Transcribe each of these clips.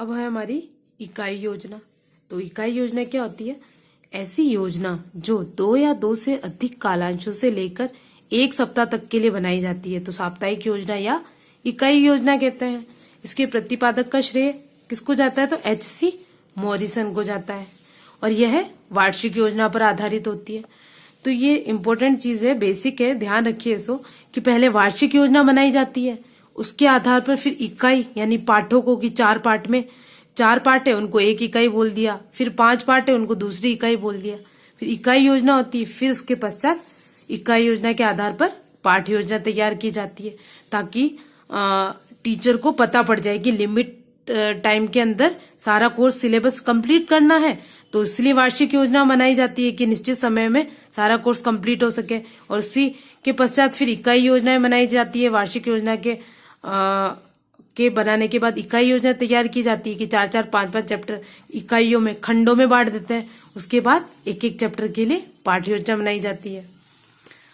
अब है हमारी इकाई योजना। तो इकाई योजना क्या होती है? ऐसी योजना जो 2 या 2 से अधिक कालांशों से लेकर 1 सप्ताह तक के लिए बनाई जाती है, तो साप्ताहिक योजना या इकाई योजना कहते हैं। इसके प्रतिपादक का श्रेय किसको जाता है? तो H.C. मॉरिसन को जाता है और यह वार्षिक योजना पर आधारित होती है। तो ये इंपॉर्टेंट चीज है, बेसिक है, ध्यान रखिए इसको कि पहले वार्षिक योजना बनाई जाती है, उसके आधार पर फिर इकाई यानी पाठों को, कि 4 पार्ट में 4 पार्ट है उनको 1 इकाई बोल दिया, फिर 5 पार्ट है उनको दूसरी इकाई बोल दिया, फिर इकाई योजना होती है, फिर उसके पश्चात इकाई योजना के आधार पर पाठ योजना तैयार की जाती है, ताकि टीचर को पता पड़ जाए कि लिमिट टाइम के अंदर सारा कोर्स सिलेबस कंप्लीट करना है। तो इसलिए वार्षिक योजना बनाई जाती है कि निश्चित समय में सारा कोर्स कंप्लीट हो सके, और इसी के पश्चात फिर इकाई योजनाएं बनाई जाती है। वार्षिक योजना के बनाने के बाद इकाई योजना तैयार की जाती है कि 4-4, 5-5 चैप्टर इकाइयों में, खंडों में बांट देते हैं। उसके बाद एक एक चैप्टर के लिए पाठ योजना बनाई जाती है।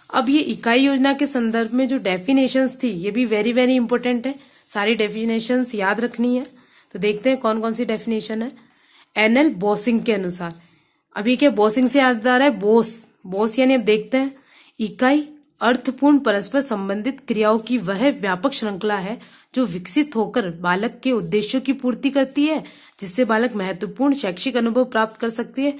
अब ये इकाई योजना के संदर्भ में जो डेफिनेशंस थी, ये भी वेरी वेरी इंपॉर्टेंट है, सारी डेफिनेशंस याद रखनी है। तो देखते हैं कौन कौन सी डेफिनेशन है। एनएल बोसिंग के अनुसार, अभी क्या बोसिंग से याद आ रहा है? बोस यानी अब देखते हैं, इकाई अर्थपूर्ण परस्पर संबंधित क्रियाओं की वह व्यापक श्रृंखला है जो विकसित होकर बालक के उद्देश्यों की पूर्ति करती है, जिससे बालक महत्वपूर्ण शैक्षिक अनुभव प्राप्त कर सकती है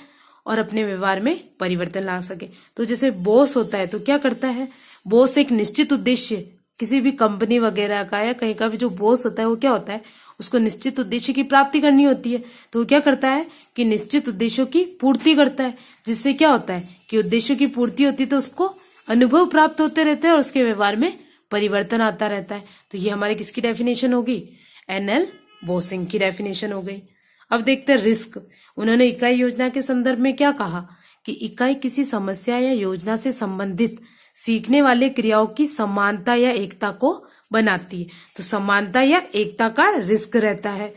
और अपने व्यवहार में परिवर्तन ला सके। तो जैसे बॉस होता है तो क्या करता है? बॉस एक निश्चित उद्देश्य, किसी भी कंपनी वगैरह का या कहीं का भी जो बॉस होता है वो क्या होता है? उसको निश्चित उद्देश्य की प्राप्ति करनी होती है। तो वो क्या करता है कि निश्चित उद्देश्यों की पूर्ति करता है, जिससे क्या होता है कि उद्देश्यों की पूर्ति होती है तो उसको अनुभव प्राप्त होते रहते हैं और उसके व्यवहार में परिवर्तन आता रहता है। तो ये हमारे किसकी डेफिनेशन होगी? एनएल बोसिंग की डेफिनेशन हो गई। अब देखते हैं रिस्क। उन्होंने इकाई योजना के संदर्भ में क्या कहा कि इकाई किसी समस्या या योजना से संबंधित सीखने वाले क्रियाओं की समानता या एकता को बनाती है। तो समानता या एकता का रिस्क रहता है,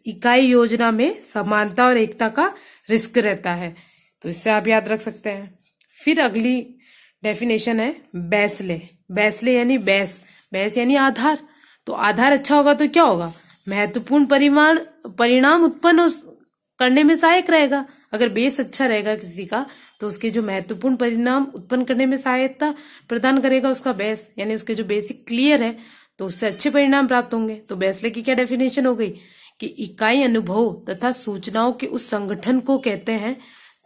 इकाई योजना में समानता और एकता का रिस्क रहता है। तो इससे आप याद रख सकते हैं। फिर अगली डेफिनेशन है बैसले। बैसले यानी बैस यानी आधार। तो आधार अच्छा होगा तो क्या होगा? महत्वपूर्ण परिणाम उत्पन्न करने में सहायक रहेगा। अगर बेस अच्छा रहेगा किसी का तो उसके जो महत्वपूर्ण परिणाम उत्पन्न करने में सहायता प्रदान करेगा उसका बेस, यानी उसके जो बेसिक क्लियर है तो उससे अच्छे परिणाम प्राप्त होंगे। तो बैसले की क्या डेफिनेशन हो गई कि इकाई अनुभव तथा सूचनाओं के उस संगठन को कहते हैं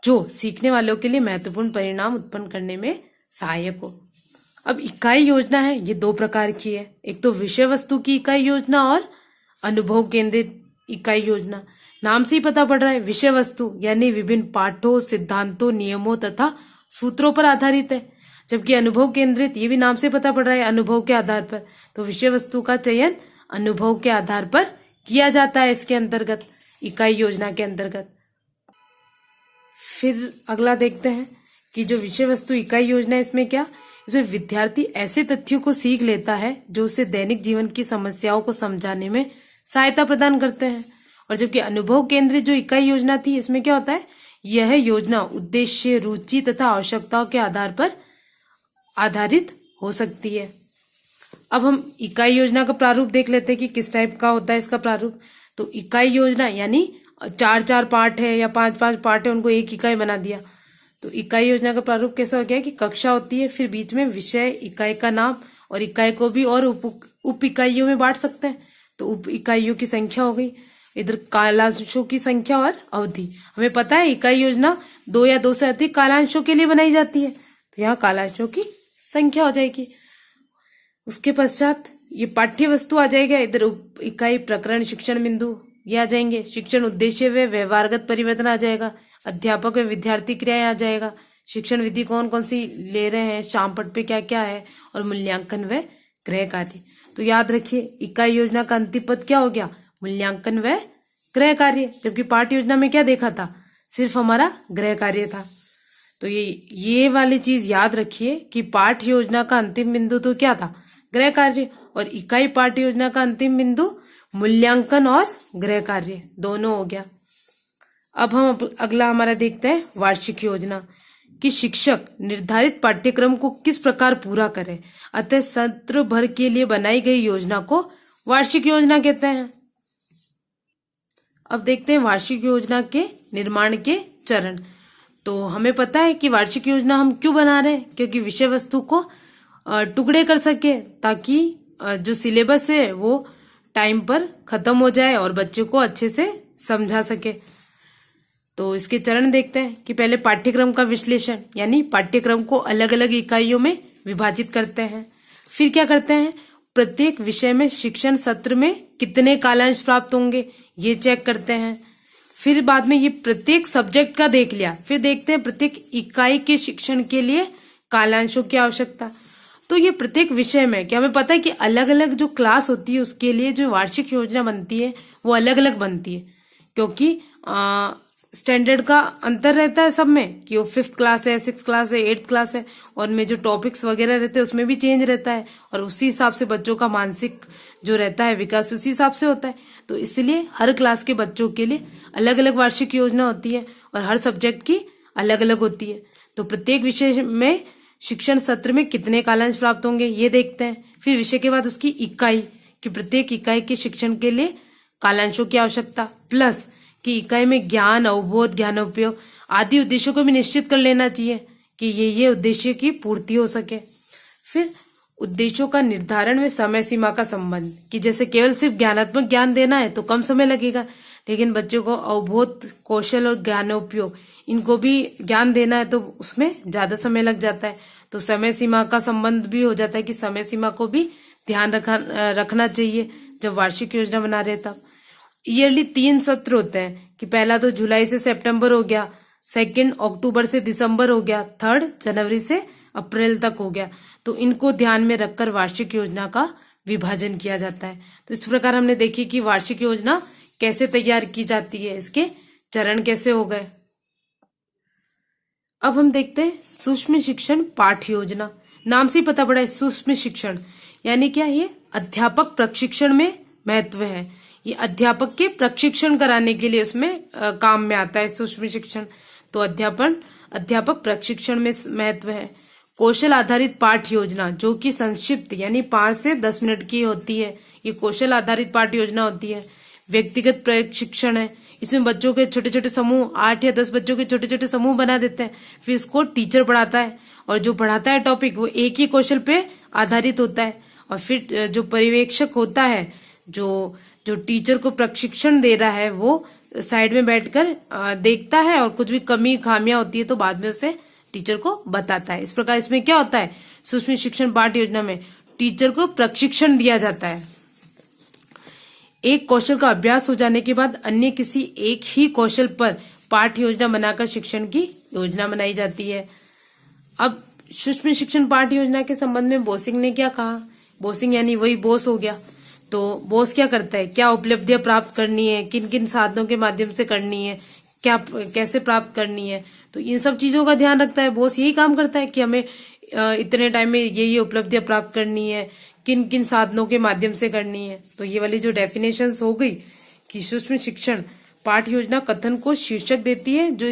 जो सीखने वालों के लिए महत्वपूर्ण परिणाम उत्पन्न करने में सहायक हो। अब इकाई योजना है, ये 2 प्रकार की है, एक तो विषय वस्तु की इकाई योजना और अनुभव केंद्रित इकाई योजना। नाम से ही पता पड़ रहा है, विषय वस्तु यानी विभिन्न पाठों, सिद्धांतों, नियमों तथा सूत्रों पर आधारित है, जबकि अनुभव केंद्रित, ये भी नाम से पता पड़ रहा है, अनुभव के आधार पर। तो विषय वस्तु का चयन अनुभव के आधार पर किया जाता है इसके अंतर्गत, इकाई योजना के अंतर्गत। फिर अगला देखते हैं कि जो विषय वस्तु इकाई योजना है इसमें क्या, इसमें विद्यार्थी ऐसे तथ्यों को सीख लेता है जो उसे दैनिक जीवन की समस्याओं को समझाने में सहायता प्रदान करते हैं। और जबकि अनुभव केंद्रित जो इकाई योजना थी इसमें क्या होता है, यह योजना उद्देश्य, रुचि तथा आवश्यकताओं के आधार पर आधारित हो सकती है। अब हम इकाई योजना का प्रारूप देख लेते हैं कि किस टाइप का होता है इसका प्रारूप। तो इकाई योजना यानी 4-4 पार्ट है या 5-5 पार्ट है, उनको एक इकाई बना दिया। तो इकाई योजना का प्रारूप कैसा हो गया कि कक्षा होती है, फिर बीच में विषय, इकाई का नाम, और इकाई को भी और उप इकाइयों में बांट सकते हैं। तो उप इकाइयों की संख्या हो गई, इधर कालांशों की संख्या और अवधि। हमें पता है इकाई योजना 2 या 2 से अधिक कालांशों के लिए बनाई जाती है, तो यहाँ कालांशों की संख्या हो जाएगी। उसके पश्चात ये पाठ्य वस्तु आ जाएगा, इधर उप इकाई, प्रकरण, शिक्षण बिंदु ये आ जाएंगे, शिक्षण उद्देश्य व व्यवहारगत परिवर्तन आ जाएगा, अध्यापक व विद्यार्थी क्रियाएं आ जाएगा, शिक्षण विधि कौन कौन सी ले रहे हैं, शाम पट पे क्या क्या है, और मूल्यांकन व गृह कार्य। तो याद रखिए इकाई योजना का अंतिम पद क्या हो गया? मूल्यांकन व गृह कार्य। जबकि पाठ योजना में क्या देखा था? सिर्फ हमारा गृह कार्य था। तो ये वाली चीज याद रखिए कि पाठ योजना का अंतिम बिंदु तो क्या था? गृह कार्य। और इकाई पाठ योजना का अंतिम बिंदु मूल्यांकन और गृह कार्य दोनों हो गया। अब हम अगला हमारा देखते हैं वार्षिक योजना, कि शिक्षक निर्धारित पाठ्यक्रम को किस प्रकार पूरा करे। अतः सत्र भर के लिए बनाई गई योजना को वार्षिक योजना कहते हैं। अब देखते हैं वार्षिक योजना के निर्माण के चरण। तो हमें पता है कि वार्षिक योजना हम क्यों बना रहे हैं, क्योंकि विषय वस्तु को टुकड़े कर सके, ताकि जो सिलेबस है वो टाइम पर खत्म हो जाए और बच्चों को अच्छे से समझा सके। तो इसके चरण देखते हैं कि पहले पाठ्यक्रम का विश्लेषण, यानी पाठ्यक्रम को अलग अलग इकाइयों में विभाजित करते हैं। फिर क्या करते हैं, प्रत्येक विषय में शिक्षण सत्र में कितने कालांश प्राप्त होंगे ये चेक करते हैं। फिर बाद में ये प्रत्येक सब्जेक्ट का देख लिया, फिर देखते हैं प्रत्येक इकाई के शिक्षण के लिए कालांशों की आवश्यकता। तो ये प्रत्येक विषय में क्या हमें पता है कि अलग अलग जो क्लास होती है उसके लिए जो वार्षिक योजना बनती है वो अलग अलग बनती है, क्योंकि स्टैंडर्ड का अंतर रहता है सब में, कि वो 5th क्लास है, 6th क्लास है, 8th क्लास है, और उनमें जो टॉपिक्स वगैरह रहते हैं उसमें भी चेंज रहता है, और उसी हिसाब से बच्चों का मानसिक जो रहता है विकास उसी हिसाब से होता है। तो इसलिए हर क्लास के बच्चों के लिए अलग अलग वार्षिक योजना होती है और हर सब्जेक्ट की अलग अलग होती है। तो प्रत्येक विषय में शिक्षण सत्र में कितने कालांश प्राप्त होंगे ये देखते हैं। फिर विषय के बाद उसकी इकाई, कि प्रत्येक इकाई के शिक्षण के लिए कालांशों की आवश्यकता, प्लस कि इकाई में ज्ञान, अवबोध, ज्ञानोपयोग आदि उद्देश्यों को भी निश्चित कर लेना चाहिए कि ये उद्देश्य की पूर्ति हो सके। फिर उद्देश्यों का निर्धारण में समय सीमा का संबंध, कि जैसे केवल सिर्फ ज्ञानात्मक ज्ञान देना है तो कम समय लगेगा, लेकिन बच्चों को अवबोध, कौशल और ज्ञानोपयोग इनको भी ज्ञान देना है तो उसमें ज्यादा समय लग जाता है। तो समय सीमा का संबंध भी हो जाता है कि समय सीमा को भी ध्यान रखना चाहिए जब वार्षिक योजना बना रहे तब। ईयरली 3 सत्र होते हैं, कि पहला तो जुलाई से सितंबर हो गया, सेकंड अक्टूबर से दिसंबर हो गया, थर्ड जनवरी से अप्रैल तक हो गया। तो इनको ध्यान में रखकर वार्षिक योजना का विभाजन किया जाता है। तो इस प्रकार हमने देखी कि वार्षिक योजना कैसे तैयार की जाती है, इसके चरण कैसे हो गए। अब हम देखते हैं सूक्ष्म शिक्षण पाठ योजना। नाम से ही पता पड़ा है सूक्ष्म शिक्षण यानी क्या, ये अध्यापक प्रशिक्षण में महत्व है। ये अध्यापक के प्रशिक्षण कराने के लिए उसमें काम में आता है सूक्ष्म शिक्षण। तो अध्यापक प्रशिक्षण में महत्व है। कौशल आधारित पाठ योजना, जो कि संक्षिप्त यानी 5 से 10 मिनट की होती है, ये कौशल आधारित पाठ योजना होती है। व्यक्तिगत प्रशिक्षण है, इसमें बच्चों के छोटे छोटे समूह, 8 या 10 बच्चों के छोटे छोटे समूह बना देते हैं, फिर इसको टीचर पढ़ाता है, और जो पढ़ाता है टॉपिक वो एक ही कौशल पे आधारित होता है। और फिर जो पर्यवेक्षक होता है, जो टीचर को प्रशिक्षण दे रहा है, वो साइड में बैठकर देखता है, और कुछ भी कमी खामियां होती है तो बाद में उसे टीचर को बताता है। इस प्रकार इसमें क्या होता है, सूक्ष्म शिक्षण पाठ योजना में टीचर को प्रशिक्षण दिया जाता है। एक कौशल का अभ्यास हो जाने के बाद अन्य किसी एक ही कौशल पर पाठ योजना बनाकर शिक्षण की योजना बनाई जाती है। अब सूक्ष्म शिक्षण पाठ योजना के संबंध में बोसिंग ने क्या कहा, बोसिंग यानी वही बोस हो गया। तो बोस क्या करता है, क्या उपलब्धियां प्राप्त करनी है, किन किन साधनों के माध्यम से करनी है, क्या कैसे प्राप्त करनी है, तो इन सब चीजों का ध्यान रखता है। बोस यही काम करता है कि हमें इतने टाइम में ये उपलब्धियां प्राप्त करनी है, किन किन साधनों के माध्यम से करनी है। तो ये वाली जो डेफिनेशंस हो गई कि सूक्ष्म शिक्षण पाठ योजना कथन को शीर्षक देती है, जो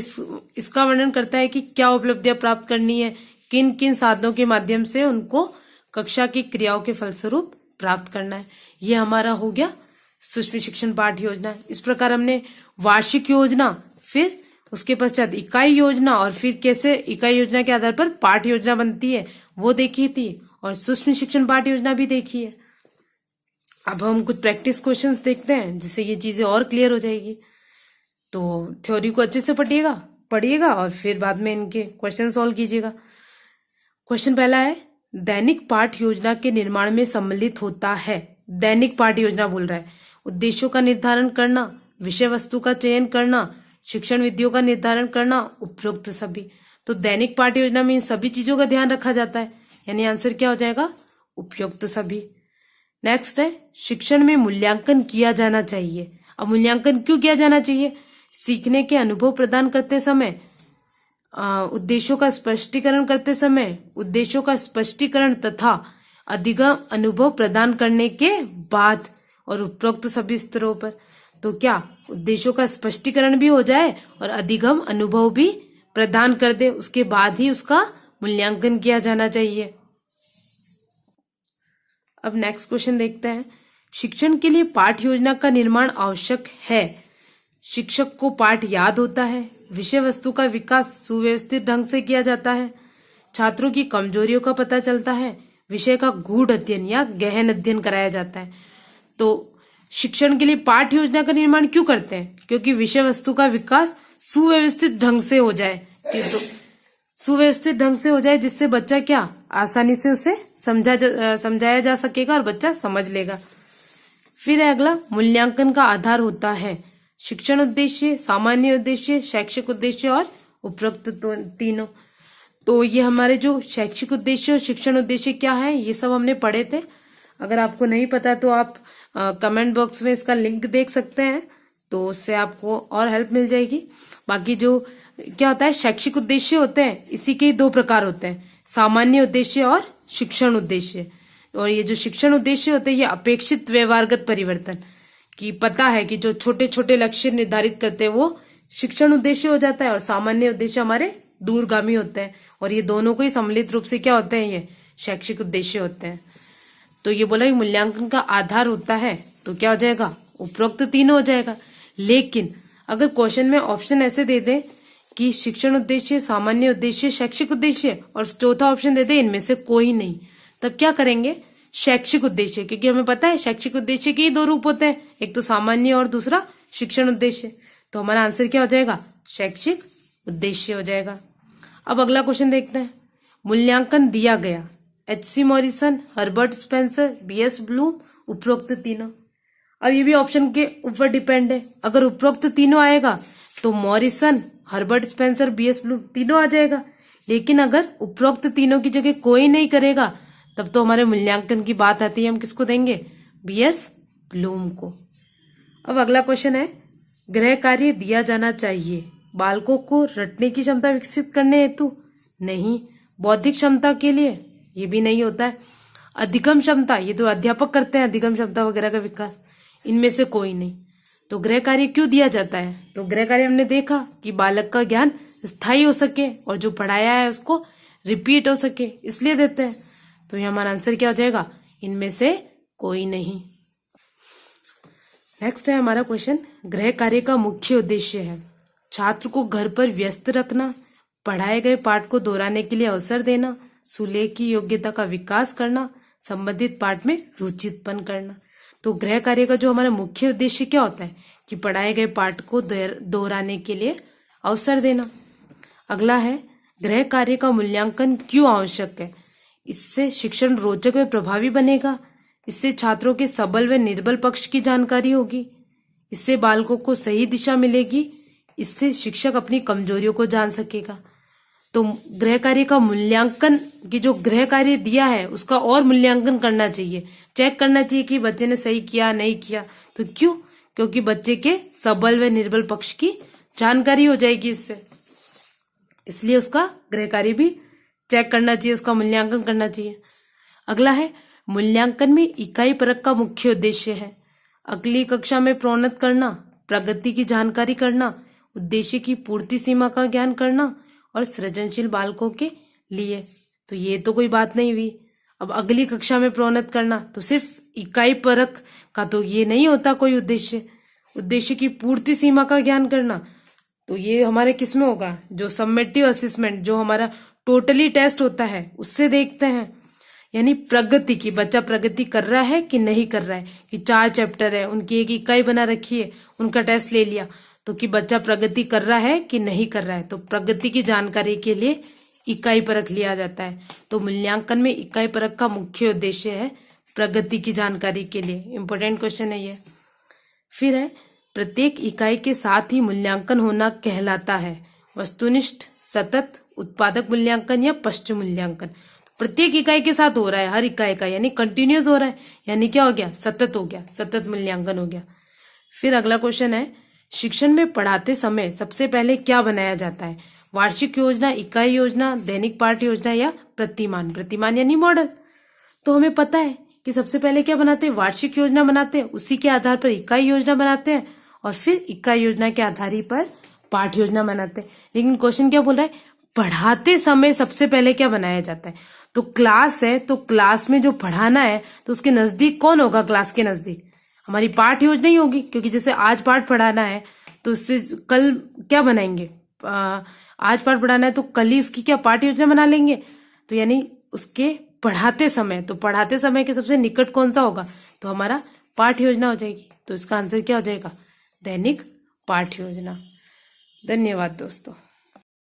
इसका वर्णन करता है कि क्या उपलब्धियां प्राप्त करनी है, किन किन साधनों के माध्यम से उनको कक्षा की क्रियाओं के फलस्वरूप प्राप्त करना है। ये हमारा हो गया सूक्ष्म शिक्षण पाठ योजना। इस प्रकार हमने वार्षिक योजना, फिर उसके पश्चात इकाई योजना, और फिर कैसे इकाई योजना के आधार पर पाठ योजना बनती है वो देखी थी, और सूक्ष्म शिक्षण पाठ योजना भी देखी है। अब हम कुछ प्रैक्टिस क्वेश्चंस देखते हैं, जिससे ये चीजें और क्लियर हो जाएगी। तो थ्योरी को अच्छे से पढ़िएगा और फिर बाद में इनके क्वेश्चन सॉल्व कीजिएगा। क्वेश्चन पहला है, दैनिक पाठ योजना के निर्माण में सम्मिलित होता है। दैनिक पाठ योजना बोल रहा है, उद्देश्यों का निर्धारण करना, विषय वस्तु का चयन करना, शिक्षण विधियों का निर्धारण करना, उपरोक्त सभी। तो दैनिक पाठ योजना में इन सभी चीजों का ध्यान रखा जाता है, यानी आंसर क्या हो जाएगा, उपयुक्त सभी। नेक्स्ट है, शिक्षण में मूल्यांकन किया जाना चाहिए। अब मूल्यांकन क्यों किया जाना चाहिए, सीखने के अनुभव प्रदान करते समय, उद्देश्यों का स्पष्टीकरण करते समय, उद्देश्यों का स्पष्टीकरण तथा अधिगम अनुभव प्रदान करने के बाद, और उपरोक्त सभी स्तरों पर। तो क्या उद्देश्यों का स्पष्टीकरण भी हो जाए और अधिगम अनुभव भी प्रदान कर दे, उसके बाद ही उसका मूल्यांकन किया जाना चाहिए। अब नेक्स्ट क्वेश्चन देखते हैं, शिक्षण के लिए पाठ योजना का निर्माण आवश्यक है। शिक्षक को पाठ याद होता है, विषय वस्तु का विकास सुव्यवस्थित ढंग से किया जाता है, छात्रों की कमजोरियों का पता चलता है, विषय का गूढ़ अध्ययन या गहन अध्ययन कराया जाता है। तो शिक्षण के लिए पाठ्य योजना का निर्माण क्यों करते हैं? क्योंकि विषय वस्तु का विकास सुव्यवस्थित ढंग से हो जाए, सुव्यवस्थित ढंग से हो जाए, जिससे बच्चा क्या आसानी से उसे समझाया जा सकेगा और बच्चा समझ लेगा। फिर है अगला, मूल्यांकन का आधार होता है शिक्षण उद्देश्य, सामान्य उद्देश्य, शैक्षिक उद्देश्य और उपरोक्त तीनों। तो ये हमारे जो शैक्षिक उद्देश्य और शिक्षण उद्देश्य क्या है, ये सब हमने पढ़े थे। अगर आपको नहीं पता तो आप कमेंट बॉक्स में इसका लिंक देख सकते हैं, तो उससे आपको और हेल्प मिल जाएगी। बाकी जो क्या होता है, शैक्षिक उद्देश्य होते हैं, इसी के 2 प्रकार होते हैं, सामान्य उद्देश्य और शिक्षण उद्देश्य। और ये जो शिक्षण उद्देश्य होते हैं, ये अपेक्षित व्यवहारगत परिवर्तन की पता है कि जो छोटे छोटे लक्ष्य निर्धारित करते हैं वो शिक्षण उद्देश्य हो जाता है, और सामान्य उद्देश्य हमारे दूरगामी होते हैं, और ये दोनों को ही सम्मिलित रूप से क्या होते हैं, ये शैक्षिक उद्देश्य होते हैं। तो ये बोला कि मूल्यांकन का आधार होता है, तो क्या हो जाएगा, उपरोक्त तीनों हो जाएगा। लेकिन अगर क्वेश्चन में ऑप्शन ऐसे दे दे कि शिक्षण उद्देश्य, सामान्य उद्देश्य, शैक्षिक उद्देश्य, और चौथा ऑप्शन दे दे इनमें से कोई नहीं, तब क्या करेंगे, शैक्षिक उद्देश्य, क्योंकि हमें पता है शैक्षिक उद्देश्य के ही 2 रूप होते हैं, एक तो सामान्य और दूसरा शिक्षण उद्देश्य। तो हमारा आंसर क्या हो जाएगा, शैक्षिक उद्देश्य हो जाएगा। अब अगला क्वेश्चन देखते हैं। मूल्यांकन दिया गया, H.C. Morrison, Herbert Spencer, B.S. Bloom, उपरोक्त तीनों। अब ये भी ऑप्शन के ऊपर डिपेंड है। अगर उपरोक्त तीनों आएगा तो Morrison, Herbert Spencer, B.S. Bloom तीनों आ जाएगा। लेकिन अगर उपरोक्त तीनों की जगह कोई नहीं करेगा, तब तो हमारे मूल्यांकन की बात आती है, हम किसको देंगे, B.S. ब्लूम को। अब अगला क्वेश्चन है, गृह कार्य दिया जाना चाहिए बालकों को रटने की क्षमता विकसित करने हेतु, नहीं। बौद्धिक क्षमता के लिए, ये भी नहीं होता है। अधिगम क्षमता, ये तो अध्यापक करते हैं अधिगम क्षमता वगैरह का विकास, इनमें से कोई नहीं। तो गृह कार्य क्यों दिया जाता है, तो गृह कार्य हमने देखा कि बालक का ज्ञान स्थायी हो सके और जो पढ़ाया है उसको रिपीट हो सके, इसलिए देते हैं। तो ये हमारा आंसर क्या हो जाएगा, इनमें से कोई नहीं। नेक्स्ट है हमारा क्वेश्चन, गृह कार्य का मुख्य उद्देश्य है छात्र को घर पर व्यस्त रखना, पढ़ाए गए पाठ को दोहराने के लिए अवसर देना, सुलेख की योग्यता का विकास करना, संबंधित पाठ में रुचि उत्पन्न करना। तो गृह कार्य का जो हमारा मुख्य उद्देश्य क्या होता है कि पढ़ाए गए पाठ को दोहराने के लिए अवसर देना। अगला है, गृह कार्य का मूल्यांकन क्यों आवश्यक है, इससे शिक्षण रोचक व प्रभावी बनेगा, इससे छात्रों के सबल व निर्बल पक्ष की जानकारी होगी, इससे बालकों को सही दिशा मिलेगी, इससे शिक्षक अपनी कमजोरियों को जान सकेगा। तो गृह कार्य का मूल्यांकन की जो गृह कार्य दिया है उसका और मूल्यांकन करना चाहिए, चेक करना चाहिए कि बच्चे ने सही किया नहीं किया। तो क्यों, क्योंकि बच्चे के सबल व निर्बल पक्ष की जानकारी हो जाएगी इससे, इसलिए उसका गृह कार्य भी चेक करना चाहिए, उसका मूल्यांकन करना चाहिए। अगला है, मूल्यांकन में इकाई परख का मुख्य उद्देश्य है अगली कक्षा में प्रोन्नत करना, प्रगति की जानकारी करना, उद्देश्य की पूर्ति सीमा का ज्ञान करना और सृजनशील बालकों के लिए। तो ये तो कोई बात नहीं हुई। अब अगली कक्षा में प्रोन्नत करना, तो सिर्फ इकाई परख का तो ये नहीं होता कोई उद्देश्य, उद्देश्य की पूर्ति सीमा का ज्ञान करना, तो ये हमारे किस में होगा, जो समेटिव असेसमेंट, जो हमारा टोटली टेस्ट होता है उससे देखते हैं। यानी प्रगति की, बच्चा प्रगति कर रहा है कि नहीं कर रहा है, कि 4 चैप्टर है उनकी एक इकाई बना रखी है, उनका टेस्ट ले लिया, तो कि बच्चा प्रगति कर रहा है कि नहीं कर रहा है। तो प्रगति की जानकारी के लिए इकाई परख लिया जाता है। तो मूल्यांकन में इकाई परख का मुख्य उद्देश्य है प्रगति की जानकारी के लिए। इंपॉर्टेंट क्वेश्चन है ये। फिर है, प्रत्येक इकाई के साथ ही मूल्यांकन होना कहलाता है वस्तुनिष्ठ, सतत, उत्पादक मूल्यांकन या पश्चिम मूल्यांकन। प्रत्येक इकाई के साथ हो रहा है, हर इकाई का, यानी कंटिन्यूस हो रहा है, यानी क्या हो गया, सतत हो गया, सतत मूल्यांकन हो गया। फिर अगला क्वेश्चन है, शिक्षण में पढ़ाते समय सबसे पहले क्या बनाया जाता है, वार्षिक योजना, इकाई योजना, दैनिक पाठ योजना या प्रतिमान। प्रतिमान यानी मॉडल। तो हमें पता है कि सबसे पहले क्या बनाते हैं, वार्षिक योजना बनाते हैं, उसी के आधार पर इकाई योजना बनाते हैं और फिर इकाई योजना के आधार पर पाठ योजना बनाते हैं। लेकिन क्वेश्चन क्या बोल रहा है, पढ़ाते समय सबसे पहले क्या बनाया जाता है। तो क्लास है, तो क्लास में जो पढ़ाना है तो उसके नजदीक कौन होगा, क्लास के नजदीक हमारी पाठ योजना ही होगी, क्योंकि जैसे आज पाठ पढ़ाना है तो उससे कल क्या बनाएंगे, आज पाठ पढ़ाना है तो कल ही उसकी क्या पाठ योजना बना लेंगे। तो यानी उसके पढ़ाते समय के सबसे निकट कौन सा होगा, तो हमारा पाठ योजना हो जाएगी। तो इसका आंसर क्या हो जाएगा, दैनिक पाठ योजना। धन्यवाद दोस्तों।